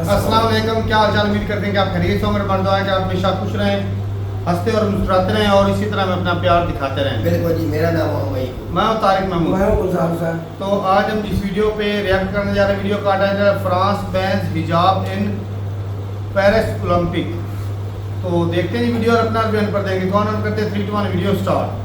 अस्सलाम वालेकुम, क्या हाल चाल। उम्मीद करते हैं कि आप खैरियत से होंगे। बंदा है कि आप हमेशा खुश रहें, हंसते और मुस्कुराते रहें और इसी तरह में अपना प्यार दिखाते रहें। बिल्कुल जी, मेरा नाम है भाई। मैं हूं तारिक महमूद। मैं हूं गुलजार सर। तो आज हम जिस वीडियो पे रिएक्ट करने जा रहे हैं, वीडियो का टाइटल है फ्रांस बैन्स हिजाब इन पेरिस ओलंपिक। तो देखते हैं वीडियो और अपना रिव्यू पर देंगे। कौन ऑन करते हैं 3 2 1 वीडियो स्टार्ट।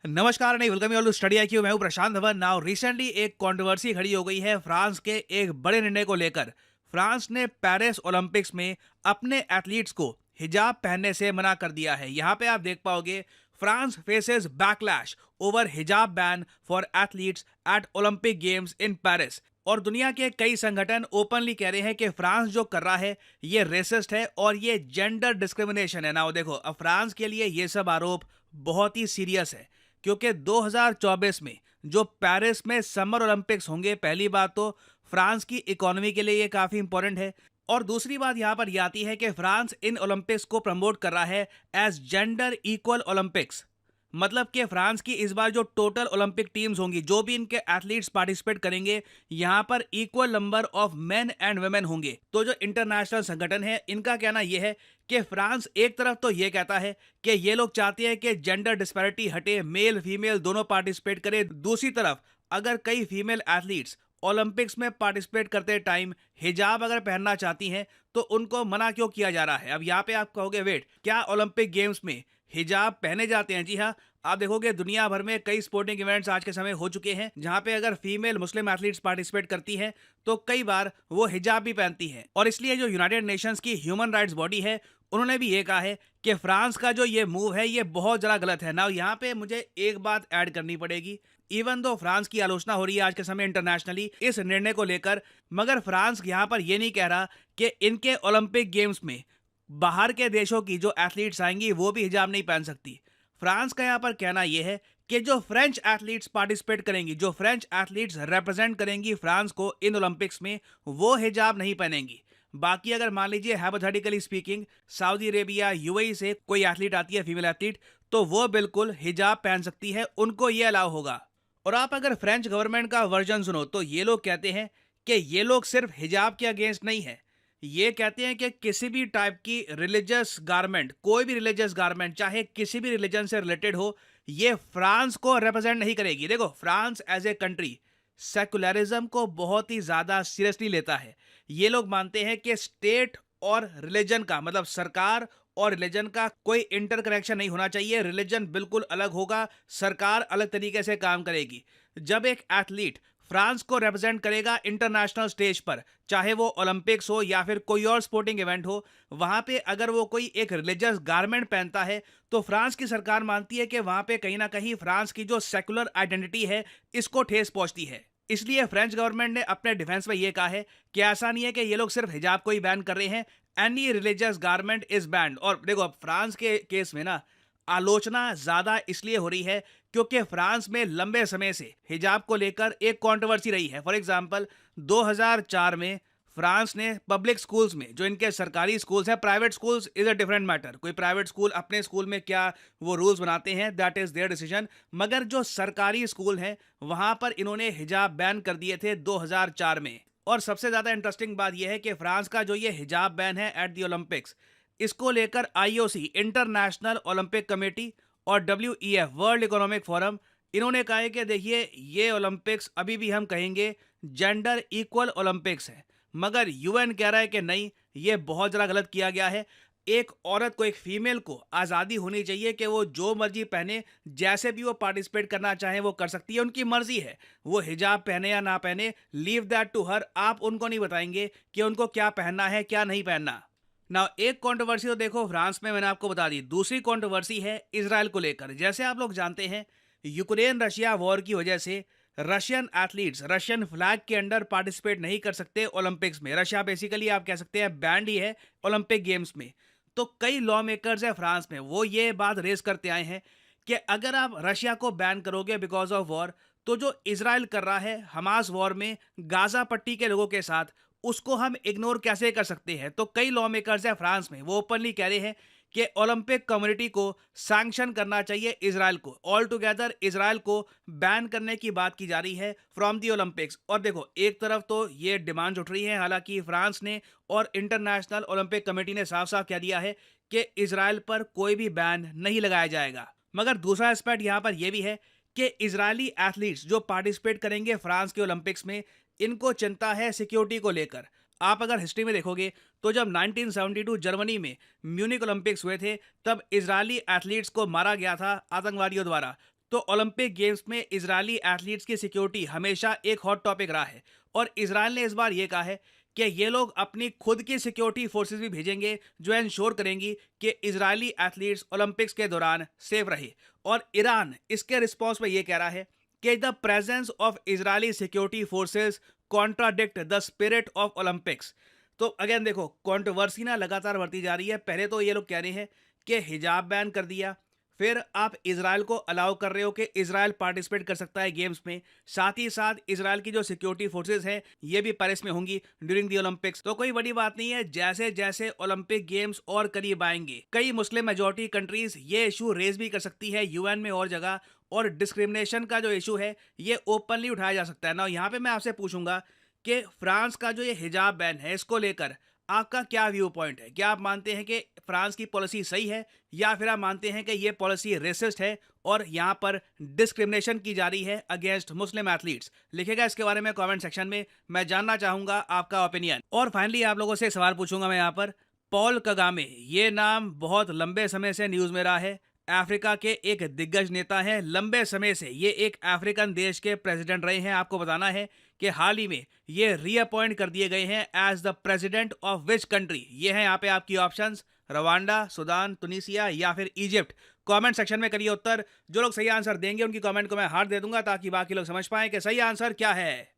नमस्कार नहीं welcome you all to study IQ. मैं हूं प्रशांत धवन। नाउ रिसेंटली एक कंट्रोवर्सी खड़ी हो गई है फ्रांस के एक बड़े निर्णय को लेकर। फ्रांस ने पेरिस ओलंपिक्स में अपने एथलीट्स को हिजाब पहनने से मना कर दिया है। यहां पे आप देख पाओगे France faces backlash over hijab ban for athletes at Olympic games in Paris. और दुनिया के कई संगठन ओपनली कह रहे हैं कि फ्रांस जो कर रहा है ये रेसिस्ट है और ये जेंडर डिस्क्रिमिनेशन है। ना देखो, अब फ्रांस के लिए ये सब आरोप बहुत ही सीरियस है क्योंकि 2024 में जो पेरिस में समर ओलंपिक्स होंगे, पहली बात तो फ्रांस की इकोनॉमी के लिए ये काफी इंपॉर्टेंट है और दूसरी बात यहां पर यह आती है कि फ्रांस इन ओलंपिक्स को प्रमोट कर रहा है एज जेंडर इक्वल ओलंपिक्स। मतलब कि फ्रांस की इस बार जो टोटल ओलंपिक टीम्स होंगी, जो भी इनके एथलीट्स पार्टिसिपेट करेंगे, यहां पर equal number of main and women होंगे। तो जो इंटरनेशनल संगठन है, इनका कहना यह है कि फ्रांस एक तरफ तो ये कहता है कि ये लोग चाहते हैं कि जेंडर डिस्पैरिटी हटे, मेल फीमेल दोनों पार्टिसिपेट करें। दूसरी तरफ अगर कई फीमेल एथलीट्स ओलंपिक्स में पार्टिसिपेट करते टाइम हिजाब अगर पहनना चाहती हैं तो उनको मना क्यों किया जा रहा है। अब यहाँ पे आप कहोगे वेट, क्या ओलंपिक गेम्स में हिजाब पहने जाते हैं? जी हाँ, आप देखोगे दुनिया भर में कई स्पोर्टिंग इवेंट्स आज के समय हो चुके हैं जहां पे अगर फीमेल मुस्लिम एथलीट्स पार्टिसिपेट करती हैं तो कई बार वो हिजाब भी पहनती हैं। और इसलिए जो यूनाइटेड नेशंस की ह्यूमन राइट्स बॉडी है, उन्होंने भी ये कहा है कि फ्रांस का जो ये मूव है ये बहुत ज़्यादा गलत है। ना यहाँ पे मुझे एक बात ऐड करनी पड़ेगी। इवन दो फ्रांस की आलोचना हो रही है आज के समय इंटरनेशनली इस निर्णय को लेकर, मगर फ्रांस यहाँ पर ये नहीं कह रहा कि इनके ओलंपिक गेम्स में बाहर के देशों की जो एथलीट्स आएंगी वो भी हिजाब नहीं पहन सकती। फ्रांस का यहाँ पर कहना यह है कि जो फ्रेंच एथलीट्स पार्टिसिपेट करेंगी, जो फ्रेंच एथलीट्स रिप्रेजेंट करेंगी फ्रांस को इन ओलंपिक्स में, वो हिजाब नहीं पहनेंगी। बाकी अगर मान लीजिए hypothetically speaking Saudi Arabia UAE से कोई एथलीट आती है, फीमेल एथलीट, तो वो बिल्कुल हिजाब पहन सकती है, उनको ये अलाउ होगा। और आप अगर फ्रेंच गवर्नमेंट का वर्जन सुनो तो ये लोग कहते हैं कि ये लोग सिर्फ हिजाब के अगेंस्ट नहीं है, ये कहते हैं कि किसी भी टाइप की रिलीजियस गारमेंट, कोई भी रिलीजियस गारमेंट चाहे किसी भी रिलीजन से रिलेटेड हो, ये फ्रांस को रिप्रेजेंट नहीं करेगी। देखो, France as a country secularism को बहुत ही ज्यादा सीरियसली लेता है। ये लोग मानते हैं कि स्टेट और रिलीजन का, मतलब सरकार और रिलीजन का कोई इंटर कनेक्शन नहीं होना चाहिए। रिलीजन बिल्कुल अलग होगा, सरकार अलग तरीके से काम करेगी। जब एक एथलीट फ्रांस को रिप्रेजेंट करेगा इंटरनेशनल स्टेज पर, चाहे वो ओलंपिक्स हो या फिर कोई और स्पोर्टिंग इवेंट हो, वहां पे अगर वो कोई एक रिलीजियस गारमेंट पहनता है तो फ्रांस की सरकार मानती है कि वहां पे कहीं ना कहीं फ्रांस की जो सेकुलर आइडेंटिटी है इसको ठेस पहुंचती है। इसलिए फ्रेंच गवर्नमेंट ने अपने डिफेंस में यह कहा है कि ऐसा नहीं है कि ये लोग सिर्फ हिजाब को ही बैन कर रहे हैं, any religious garment is band. और देखो, अब फ्रांस के केस में ना आलोचना ज्यादा इसलिए हो रही है क्योंकि फ्रांस में लंबे समय से हिजाब को लेकर एक कंट्रोवर्सी रही है। फॉर एग्जांपल 2004 में फ्रांस ने पब्लिक स्कूल्स में, जो इनके सरकारी स्कूल्स हैं, private schools is a different matter, कोई प्राइवेट स्कूल अपने स्कूल में क्या वो रूल्स बनाते हैं, दैट इज देयर डिसीजन, मगर जो सरकारी स्कूल हैं वहां पर इन्होंने हिजाब बैन कर दिए थे 2004 में। और सबसे ज्यादा इंटरेस्टिंग बात यह है कि फ्रांस का जो ये हिजाब बैन है एट द ओलंपिक्स, इसको लेकर आईओसी, इंटरनेशनल ओलंपिक कमेटी, और डब्ल्यूईएफ, वर्ल्ड इकोनॉमिक फोरम, इन्होंने कहा है कि देखिए ये ओलंपिक्स अभी भी हम कहेंगे जेंडर इक्वल ओलंपिक्स है, मगर यूएन कह रहा है कि नहीं, ये बहुत ज़्यादा गलत किया गया है। एक औरत को, एक फीमेल को आज़ादी होनी चाहिए कि वो जो मर्जी पहने, जैसे भी वो पार्टिसिपेट करना चाहे वो कर सकती है, उनकी मर्जी है वो हिजाब पहने या ना पहने, लीव दैट टू हर। आप उनको नहीं बताएंगे कि उनको क्या पहनना है क्या नहीं पहनना। ना एक कंट्रोवर्सी तो देखो फ्रांस में मैंने आपको बता दी, दूसरी कंट्रोवर्सी है इजराइल को लेकर। जैसे आप लोग जानते हैं, यूक्रेन रशिया वॉर की वजह से रशियन एथलीट्स रशियन फ्लैग के अंडर पार्टिसिपेट नहीं कर सकते ओलंपिक्स में। रशिया बेसिकली आप कह सकते हैं बैंड ही है ओलंपिक गेम्स में। तो कई लॉ मेकर्स है फ्रांस में, वो ये बात रेज करते आए हैं कि अगर आप रशिया को बैन करोगे बिकॉज ऑफ वॉर, तो जो इजराइल कर रहा है हमास वॉर में गाजा पट्टी के लोगों के साथ, उसको हम इग्नोर कैसे कर सकते हैं। तो कई लॉ मेकर्स है फ्रांस में, वो ओपनली कह रहे हैं कि ओलंपिक कम्युनिटी को सैंक्शन करना चाहिए इजराइल को। ऑल टुगेदर इजराइल को बैन करने की बात की जा रही है फ्रॉम दी ओलंपिक्स। और देखो, एक तरफ तो ये डिमांड उठ रही है, हालांकि फ्रांस ने और इंटरनेशनल ओलंपिक कमेटी ने साफ साफ कह दिया है कि इजराइल पर कोई भी बैन नहीं लगाया जाएगा। मगर दूसरा एस्पेक्ट यहाँ पर यह भी है कि इजरायली एथलीट्स जो पार्टिसिपेट करेंगे फ्रांस के ओलंपिक्स में, इनको चिंता है सिक्योरिटी को लेकर। आप अगर हिस्ट्री में देखोगे तो जब 1972 जर्मनी में म्यूनिक ओलंपिक्स हुए थे, तब इजरायली एथलीट्स को मारा गया था आतंकवादियों द्वारा। तो ओलंपिक गेम्स में इजरायली एथलीट्स की सिक्योरिटी हमेशा एक हॉट टॉपिक रहा है, और इजराइल ने इस बार ये कहा है कि ये लोग अपनी खुद की सिक्योरिटी फोर्सेस भी भेजेंगे जो इंश्योर करेंगी कि इजरायली एथलीट्स ओलंपिक्स के दौरान सेफ रहे। और ईरान इसके रिस्पॉन्स में ये कह रहा है कि the presence of Israeli security forces contradict the spirit of Olympics. तो अगेन देखो, कंट्रोवर्सी ना लगातार बढ़ती जा रही है। पहले तो ये लोग कह रहे हैं कि हिजाब बैन कर दिया, फिर आप इजराइल को अलाउ कर रहे हो कि इजराइल पार्टिसिपेट कर सकता है गेम्स में, साथ ही साथ इजराइल की जो सिक्योरिटी फोर्सेस हैं ये भी पेरिस में होंगी ड्यूरिंग दी ओलंपिक्स। तो कोई बड़ी बात नहीं है, जैसे जैसे ओलंपिक गेम्स और करीब आएंगे, कई मुस्लिम मेजॉरिटी कंट्रीज ये इशू रेज भी कर सकती है यूएन में और जगह, और डिस्क्रिमिनेशन का जो इशू है ये ओपनली उठाया जा सकता है ना। यहाँ पे मैं आपसे पूछूंगा कि फ्रांस का जो ये हिजाब बैन है, इसको लेकर आपका क्या व्यू पॉइंट है? क्या आप मानते हैं कि फ्रांस की पॉलिसी सही है, या फिर आप मानते हैं कि ये पॉलिसी रेसिस्ट है और यहाँ पर डिस्क्रिमिनेशन की जा रही है अगेंस्ट मुस्लिम एथलीट्स? लिखेगा इसके बारे में कमेंट सेक्शन में, मैं जानना चाहूंगा आपका ओपिनियन। और फाइनली आप लोगों से एक सवाल पूछूंगा मैं यहाँ पर, पॉल कगामे, ये नाम बहुत लंबे समय से न्यूज में रहा है, अफ्रीका के एक दिग्गज नेता हैं, लंबे समय से ये एक अफ्रीकन देश के प्रेसिडेंट रहे हैं। आपको बताना है कि हाल ही में ये रीअपॉइंट कर दिए गए हैं as the president of which country? ये हैं यहाँ पे आपकी ऑप्शंस, रवांडा, सुडान, तुनिसिया या फिर इजिप्ट। कमेंट सेक्शन में करिए उत्तर। जो लोग सही आंसर देंगे उनकी कमेंट को मैं हार्ट दे दूंगा, ताकि बाकी लोग समझ पाएं कि सही आंसर क्या है।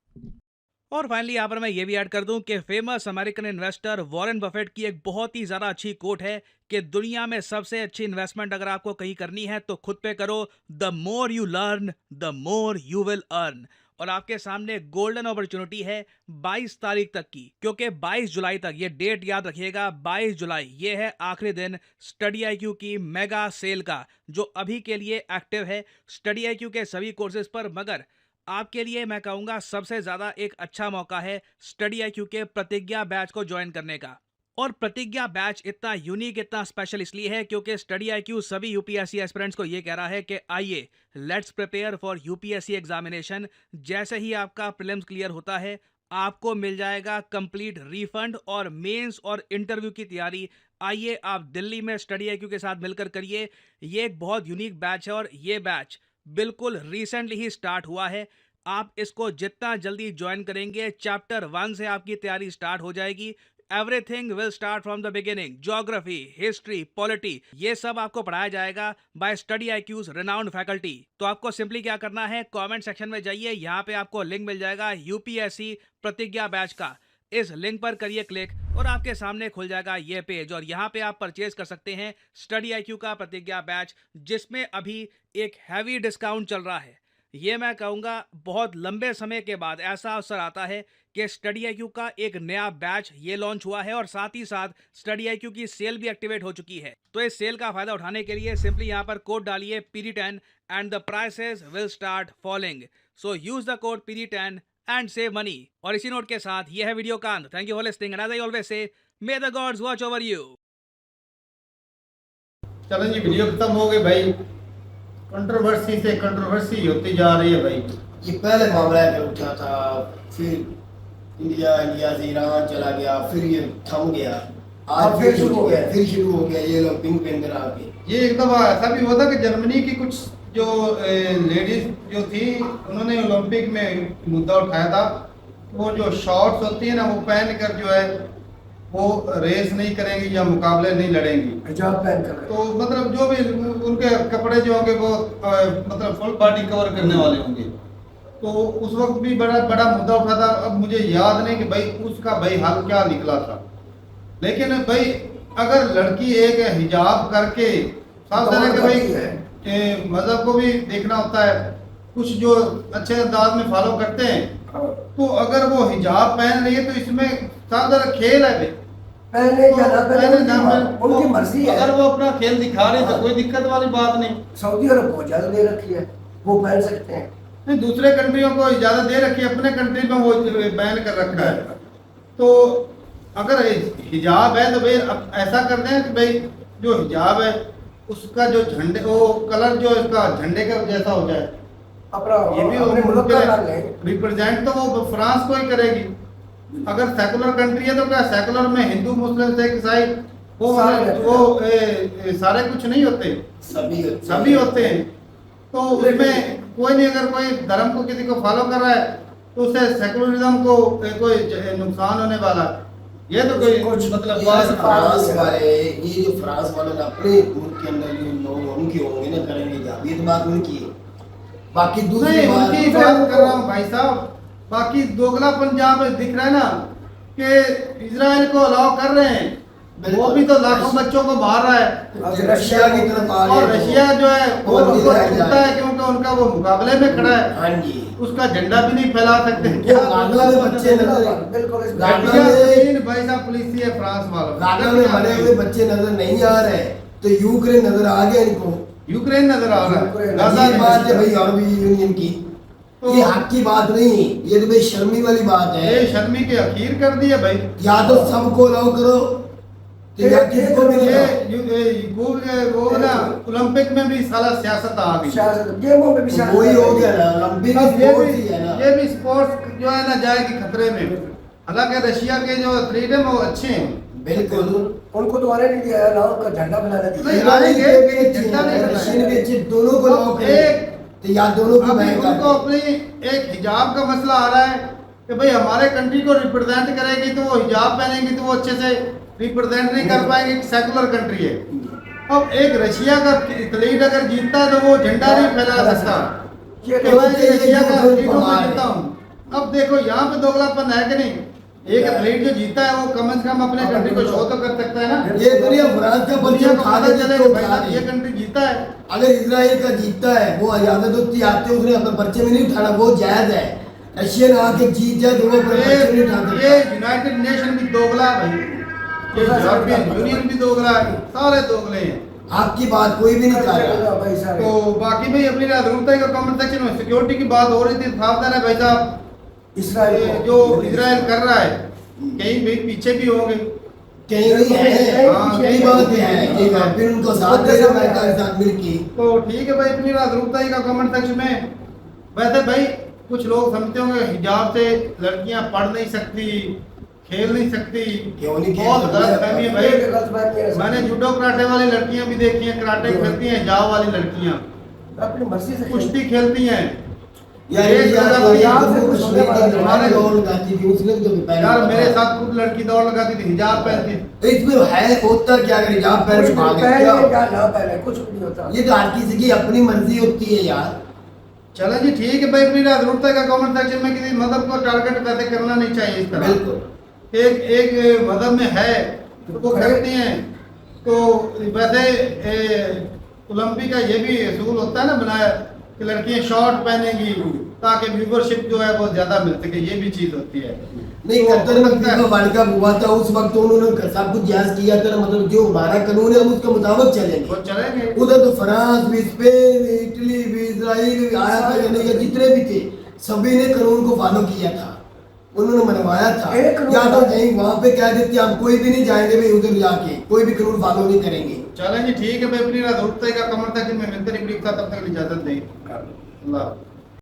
और फाइनली यहाँ पर मैं ये भी ऐड कर दूं कि famous American investor Warren Buffett की एक बहुत ही ज़्यादा अच्छी कोट है कि दुनिया में सबसे अच्छी इन्वेस्टमेंट अगर आपको कहीं करनी है तो खुद पे करो। The more you learn the more you will earn. और आपके सामने गोल्डन अपॉर्चुनिटी है 22 तारीख तक की, क्योंकि 22 जुलाई तक, ये डेट याद रखिएगा, 22 जुलाई ये है आखिरी दिन स्टडी IQ की मेगा सेल का, जो अभी के लिए एक्टिव है स्टडी IQ के सभी कोर्सेज पर। मगर आपके लिए मैं कहूँगा सबसे ज़्यादा एक अच्छा मौका है स्टडी IQ के प्रतिज्ञा बैच को ज्वाइन करने का। और प्रतिज्ञा बैच इतना यूनिक, इतना स्पेशल इसलिए है क्योंकि स्टडी IQ सभी यूपीएससी एस्पिरेंट्स को ये कह रहा है कि आइए let's prepare for UPSC examination. जैसे ही आपका प्रीलिम्स क्लियर होता है, आपको मिल जाएगा कंप्लीट रिफंड और मेंस और इंटरव्यू की तैयारी। आइए आप दिल्ली में स्टडी IQ के साथ मिलकर करिए। ये एक बहुत यूनिक बैच है और ये बैच बिल्कुल रिसेंटली ही स्टार्ट हुआ है। आप इसको जितना जल्दी ज्वाइन करेंगे, चैप्टर 1 से आपकी तैयारी स्टार्ट हो जाएगी। Everything will start from the beginning. Geography, history, polity, ये सब आपको पढ़ाया जाएगा bye study IQ's renowned faculty. तो आपको सिंपली क्या करना है, कमेंट सेक्शन में जाइए, यहाँ पे आपको लिंक मिल जाएगा यूपीएससी प्रतिज्ञा बैच का। इस लिंक पर करिए क्लिक और आपके सामने खुल जाएगा ये पेज, और यहाँ पे आप परचेज कर सकते हैं स्टडी IQ का प्रतिज्ञा बैच, जिसमें अभी एक हैवी डिस्काउंट चल रहा है। ये मैं कहूँगा बहुत लंबे समय के बाद ऐसा अवसर आता है कि स्टडी IQ का एक नया बैच ये लॉन्च हुआ है, और साथ ही साथ स्टडी IQ की सेल भी एक्टिवेट हो चुकी है। तो इस सेल का फायदा उठाने के लिए सिंपली यहाँ पर कोड डालिए PD10 and the prices will start falling. So use the code PD10 and save money. और इसी नोट के साथ ये है वीडियो का अंत। Thank you for listening and as I always say, may the gods watch over you. चलो जी, वीडियो खत्म हो गई भाई। कंट्रोवर्सी से कंट्रोवर्सी होती जा रही है भाई। ये पहले मामला है कि उठा था, फिर इंडिया से ईरान चला गया, फिर ये थम गया, आज फिर शुरू हो गया ये लोग पिंक के अंदर आके। ये एक दफा ऐसा भी हुआ था कि जर्मनी की कुछ जो लेडीज जो थी, उन्होंने ओलंपिक में मुद्दा उठाया था, वो जो शॉर्ट्स होती है ना, वो पहन कर जो है वो रेस नहीं करेंगी या मुकाबले नहीं लड़ेंगी, हिजाब पहन कर। तो मतलब जो भी उनके कपड़े जो होंगे वो मतलब फुल बॉडी कवर करने वाले होंगे। तो उस वक्त भी बड़ा मुद्दा उठा था। अब मुझे याद नहीं कि भाई उसका भाई हाल क्या निकला था, लेकिन भाई अगर लड़की एक हिजाब करके, साफ है कि भाई मजहब को भी देखना होता है, कुछ जो अच्छे अंदाज में फॉलो करते हैं, तो अगर वो हिजाब पहन रही है तो इसमें साफ खेल है भाई। पहले या ना पहले पहले ना पहले, उनकी मर्जी है। अगर वो अपना खेल दिखा रहे तो कोई दिक्कत वाली बात नहीं। सऊदी अरब को इजाजत दे रखी है, वो पहन सकते हैं। नहीं, दूसरे कंट्रियों को इजाजत दे रखी है, अपने कंट्री में वो बैन कर रखा है। तो अगर हिजाब है तो भाई अब ऐसा कर दें कि भाई जो हिजाब है उसका जो झंडे वो कलर जो इसका झंडे का जैसा हो जाए। अपना ये भी अपने मुल्क का डाल लें। रिप्रेजेंट तो वो फ्रांस को ही करेगी। अगर सेकुलर कंट्री है तो क्या सेकुलर में हिंदू मुस्लिम सिख ईसाई वो सारे कुछ नहीं होते, सभी होते हैं। तो उसमें कोई नहीं, अगर कोई धर्म को किसी को फॉलो कर रहा है तो उससे सेकुलरिज्म को कोई नुकसान होने वाला है। ये तो कोई मतलब फ्रांस वाले, ये जो फ्रांस वाले ना अपने मुल्क के अंदर जो लोग उनके होंगे ना करेंगे क्या, ये तो बात उनकी है। बाकी दूसरी नहीं, बात उनकी बात कर रहा हूँ भाई साहब। बाकी दोगलापन जहाँ पे दिख रहा है ना कि इजराइल को अलाउ कर रहे हैं, वो भी तो लाखों बच्चों को मार रहा है। रशिया की तरफ आ और गए रशिया जो है वो और उनको इजराइल छूता है क्योंकि उनका वो मुकाबले में खड़ा है। हाँ जी, उसका झंडा भी नहीं फैला सकते। वो गाना में बच्चे नजर बिल्कुल इस गाना बात में भाई साहब पुलिस है फ्रांस वालों गाना में मरे हुए बच्चे नजर नहीं आ रहे, तो यूक्रेन नजर आ गया इनको। यूक्रेन नजर आ रहा है। यूक्रेन। गाजा ये बात है भाई यूरोपीय यूनियन की, ये हक की बात नहीं, ये तो भाई शर्मी वाली बात है। ये शर्मी के अखीर कर दिए भाई। या तो सबको अलाउ करो तो या किसी को भी नहीं करो। वो ना ओलंपिक में भी साला सियासत आ गई। सियासत गेमों में भी तो सियासत वही हो है। गया ना, ओलंपिक अब स्पोर्ट्स ही है ना। ये भी स्पोर्ट्स जो है ना जाएगी खतरे में। हालांकि रशिया के जो एथलीट हैं वो अच्छे हैं। बिल्कुल उनको तो आने नहीं दिया ना, उनका झंडा फहराने दिया। नहीं, ईरानी आएंगे, के भी अच्छे झंडा नहीं हैं, फहराएंगे। रशियन भी अच्छे, दोनों को अलाउ अब करें एक तो या दोनों को अभी बैन कर उनको दें। अपनी एक हिजाब का मसला आ रहा है कि भाई हमारे कंट्री को रिप्रेजेंट करेगी तो वो हिजाब पहनेंगी तो वो अच्छे से रिप्रेजेंट नहीं कर पाएंगे कि सेकुलर कंट्री है। अब एक रशिया का एथलीट अगर जीतता है तो वो झंडा नहीं फैला सकता ये कि तो मैं ये रशिया का जो एथलीट हूं, मैं हमारे- जीता हूं। अब देखो यहाँ पे दोगलापन है कि नहीं। एक एथलीट जो जीता है वो कम से कम अपने कंट्री को शो तो कर सकता है ना। ये दुनिया फ्रांस का दुनिया परचम को खा पता के चले जिसको कि भाई खा साहब ये दी। कंट्री जीता है। अगर इजराइल का जीतता है वो इजाजत होती आते उसने अपने पर्चे में नहीं उठाना, वो जायज है। रशियन आके जीत जाए तो वो अपने पर्चे में नहीं उठा ये सकता। यूनाइटेड नेशन भी दोगला है भाई, ये यूरोपियन यूनियन भी दोगला है, सारे दोगले हैं। आपकी बात कोई भी नहीं कर रहा। भाई साहब तो बाकी भाई अपनी जरूरत का कमेंट सेक्शन में सिक्योरिटी की बात हो रही थी, सावधान है भाई साहब। इसराइल ये को- जो इजराइल कर रहा है कहीं भी पीछे भी होंगे। कहीं नहीं है, हाँ, यही बात है कि फिर उनको साथ दे रहा अमेरिका के साथ मिलके। तो ठीक है भाई, अपनी जरूरत का कमेंट सेक्शन में। वैसे भाई कुछ लोग समझते होंगे हिजाब से लड़कियां पढ़ नहीं सकती, खेल नहीं सकती। क्यों नहीं खेल बहुत सकती? गलत फहमी है ये भाई। गलत बात है। मैंने जूडो कराटे वाली लड़कियां भी देखी हैं, कराटे खेलती हैं, हिजाब वाली लड़कियां अपनी मर्जी से कुश्ती खेलती हैं। यार एक यार जगह पे यहाँ से वो कुछ होने कश्मीर वाला की नहीं। हमारे दौड़ लगाती थी उसने तो पहले यार मेरे साथ खुद लड़की दौड़ लगाती थी हिजाब पहन के। तो इसमें है होता क्या, अगर हिजाब पहन कुछ के भागे पहले क्या? या ना पहले कुछ भी नहीं होता। ये तो हर किसी की अपनी मर्जी होती है यार। चलो जी ठीक है भाई, अपनी जरूरत का कमेंट सेक्शन में किसी मदद को टारगेट वैसे करना नहीं चाहिए इस तरह। बिल्कुल एक मदद में है तो वो करती हैं। तो वैसे ओलंपिक का ये भी असूल होता है ना बनाया कि लड़कियां शॉर्ट पहनेंगी ताकि व्यूवरशिप जो है वो ज्यादा मिल सके, ये भी चीज होती है। नहीं, तो कतर में लगता है- फीफा वर्ल्ड कप हुआ था उस वक्त उन्होंने सब कुछ जायज किया था, मतलब जो हमारा कानून है हम उसके मुताबिक चलेंगे। वो चलेंगे। उधर तो फ्रांस भी, स्पेन भी, इटली भी, इजराइल भी आया था, यानी कि जितने भी थे सभी ने कानून को फॉलो किया था, उन्होंने मनवाया था। एक कानून या तो था। कहीं वहां पे कह देते हम कोई भी नहीं जाएंगे भाई, उधर जाके कोई भी कानून फॉलो नहीं करेंगे। चलें जी ठीक है भाई, अपनी जरूरत का कमेंट सेक्शन में मिलते हैं। तब तक इजाजत दें। अल्लाह।